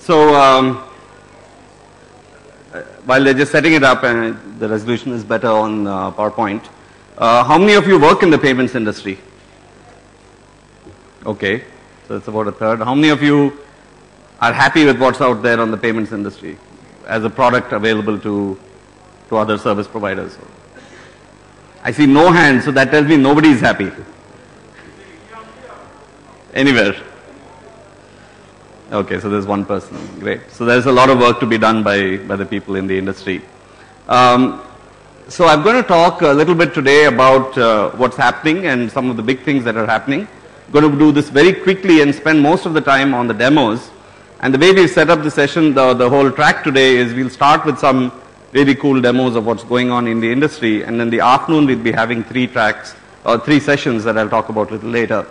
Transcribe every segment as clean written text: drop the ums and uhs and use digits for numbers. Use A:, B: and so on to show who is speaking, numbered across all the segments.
A: So while they're just setting it up, and the resolution is better on PowerPoint, how many of you work in the payments industry? Okay, so it's about a third. How many of you are happy with what's out there on the payments industry as a product available to other service providers? I see no hands, so that tells me nobody is happy. Anywhere? Okay, so there's one person. Great. So there's a lot of work to be done by the people in the industry. So I'm going to talk a little bit today about what's happening and some of the big things that are happening. I'm going to do this very quickly and spend most of the time on the demos. And the way we've set up the session, the whole track today is we'll start with some really cool demos of what's going on in the industry, and in the afternoon we'll be having three sessions that I'll talk about a little later.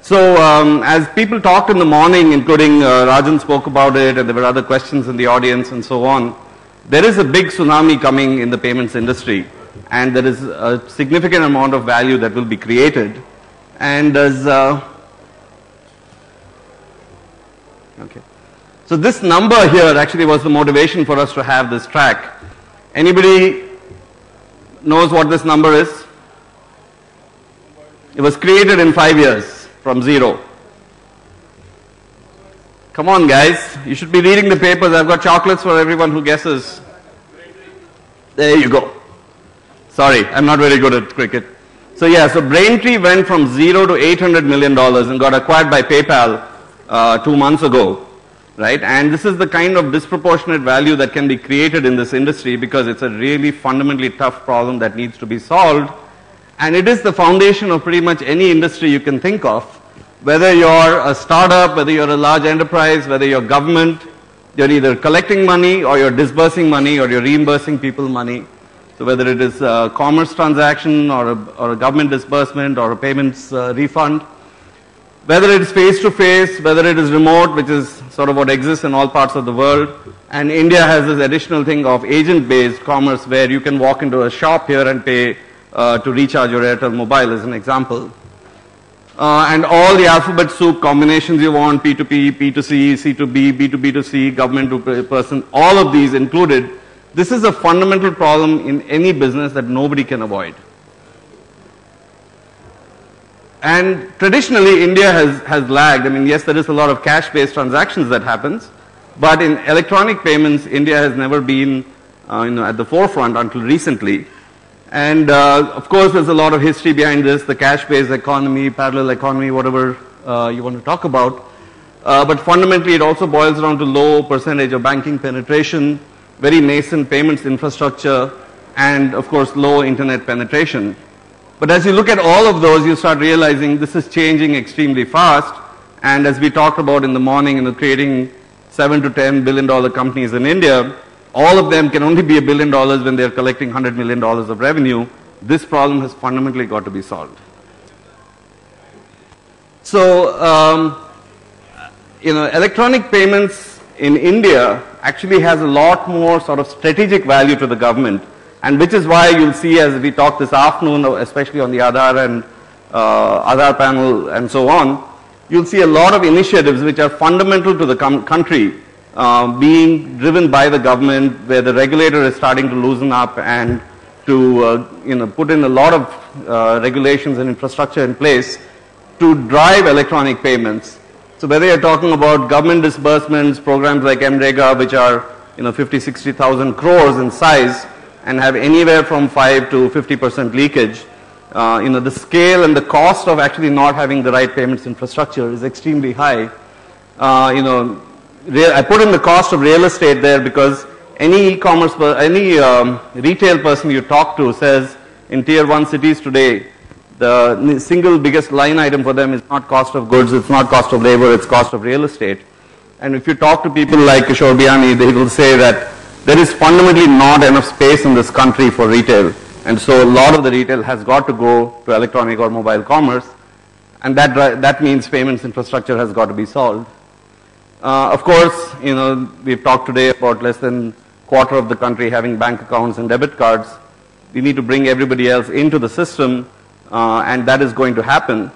A: So as people talked in the morning, including Rajan spoke about it, and there were other questions in the audience and so on, there is a big tsunami coming in the payments industry, and there is a significant amount of value that will be created. And as okay. So this number here actually was the motivation for us to have this track. Anybody knows what this number is? It was created in 5 years from zero. Come on guys, you should be reading the papers. I've got chocolates for everyone who guesses. There you go. Sorry, I'm not very good at cricket. So yeah, so Braintree went from zero to $800 million and got acquired by PayPal 2 months ago. Right? And this is the kind of disproportionate value that can be created in this industry because it's a really fundamentally tough problem that needs to be solved. And it is the foundation of pretty much any industry you can think of. Whether you're a startup, whether you're a large enterprise, whether you're government, you're either collecting money or you're disbursing money or you're reimbursing people money. So whether it is a commerce transaction or a government disbursement or a payments refund, whether it is face-to-face, whether it is remote, which is sort of what exists in all parts of the world. And India has this additional thing of agent-based commerce where you can walk into a shop here and pay to recharge your Airtel mobile as an example. And all the alphabet soup combinations you want, P2P, P2C, C2B, B2B2C, government to person, all of these included. This is a fundamental problem in any business that nobody can avoid. And traditionally, India has lagged. I mean, yes, there is a lot of cash-based transactions that happens, but in electronic payments, India has never been at the forefront until recently. And of course, there's a lot of history behind this, the cash-based economy, parallel economy, whatever you want to talk about. But fundamentally, it also boils down to low percentage of banking penetration, very nascent payments infrastructure, and of course, low internet penetration. But as you look at all of those, you start realizing this is changing extremely fast. And as we talked about in the morning, creating $7 to $10 billion companies in India, all of them can only be $1 billion when they're collecting $100 million of revenue. This problem has fundamentally got to be solved. So, electronic payments in India actually has a lot more sort of strategic value to the government. And which is why you'll see as we talk this afternoon, especially on the Aadhaar and Aadhaar panel and so on, you'll see a lot of initiatives which are fundamental to the country being driven by the government, where the regulator is starting to loosen up and to put in a lot of regulations and infrastructure in place to drive electronic payments. So whether you're talking about government disbursements, programs like MREGA, which are 50, 60,000 crores in size, and have anywhere from 5 to 50% leakage, the scale and the cost of actually not having the right payments infrastructure is extremely high. I put in the cost of real estate there because any e-commerce, any retail person you talk to says in tier 1 cities today, the single biggest line item for them is not cost of goods, it's not cost of labor, it's cost of real estate. And if you talk to people like Kishore Biani, they will say that there is fundamentally not enough space in this country for retail. And so a lot of the retail has got to go to electronic or mobile commerce. And that means payments infrastructure has got to be solved. Of course, we've talked today about less than a quarter of the country having bank accounts and debit cards. We need to bring everybody else into the system, and that is going to happen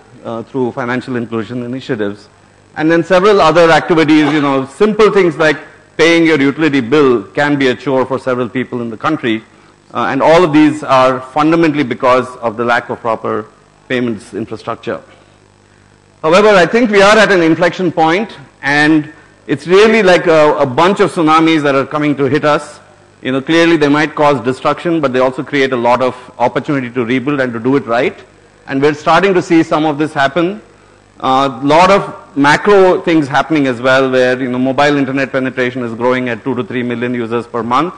A: through financial inclusion initiatives. And then several other activities, simple things like paying your utility bill can be a chore for several people in the country. And all of these are fundamentally because of the lack of proper payments infrastructure. However, I think we are at an inflection point, and it's really like a bunch of tsunamis that are coming to hit us. Clearly they might cause destruction, but they also create a lot of opportunity to rebuild and to do it right. And we're starting to see some of this happen. A lot of macro things happening as well, where mobile internet penetration is growing at 2 to 3 million users per month.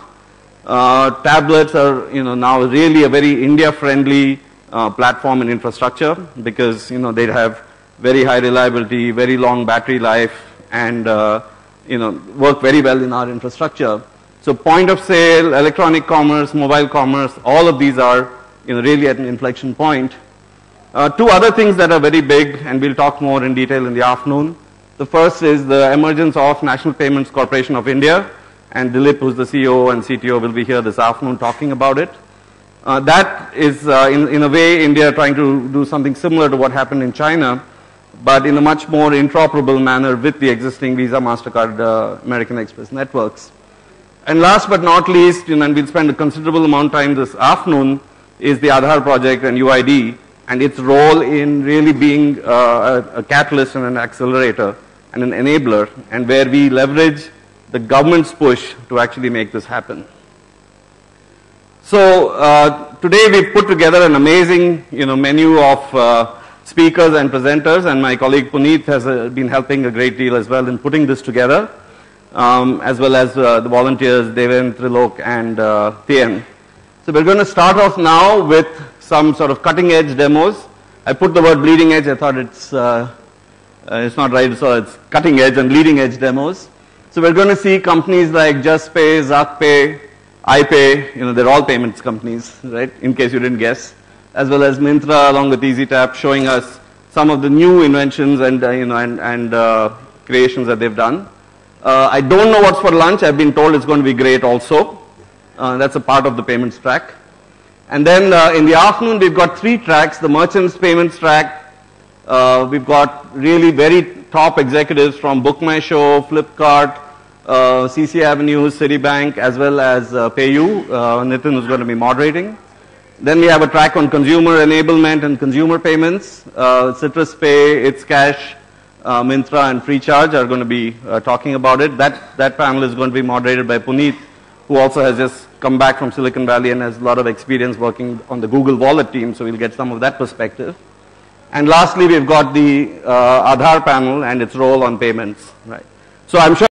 A: Tablets are now really a very India-friendly platform and infrastructure, because they have very high reliability, very long battery life, and work very well in our infrastructure. So point of sale, electronic commerce, mobile commerce, all of these are really at an inflection point. Two other things that are very big, and we'll talk more in detail in the afternoon. The first is the emergence of National Payments Corporation of India, and Dilip, who's the CEO and CTO, will be here this afternoon talking about it. That is, in a way, India trying to do something similar to what happened in China, but in a much more interoperable manner with the existing Visa, MasterCard, American Express networks. And last but not least, and we'll spend a considerable amount of time this afternoon, is the Aadhaar project and UID, and its role in really being a catalyst and an accelerator and an enabler, and where we leverage the government's push to actually make this happen. So today we've put together an amazing menu of speakers and presenters, and my colleague Puneet has been helping a great deal as well in putting this together, as well as the volunteers Deven, Trilok, and Tien. So we're going to start off now with some sort of cutting edge demos. I put the word bleeding edge, I thought it's not right, so it's cutting edge and leading edge demos. So we're going to see companies like JustPay, ZakPay, iPay, they're all payments companies, right, in case you didn't guess, as well as Myntra along with EasyTap, showing us some of the new inventions and creations that they've done. I don't know what's for lunch. I've been told it's going to be great also. That's a part of the payments track. And then in the afternoon, we've got 3 tracks. The merchants payments track. We've got really very top executives from Book My Show, Flipkart, CC Avenue, Citibank, as well as PayU. Nitin is going to be moderating. Then we have a track on consumer enablement and consumer payments. Citrus Pay, It's Cash, Myntra, and Freecharge are going to be talking about it. That panel is going to be moderated by Puneet, who also has just come back from Silicon Valley and has a lot of experience working on the Google Wallet team, so we'll get some of that perspective. And lastly, we've got the Aadhaar panel and its role on payments. Right. So I'm sure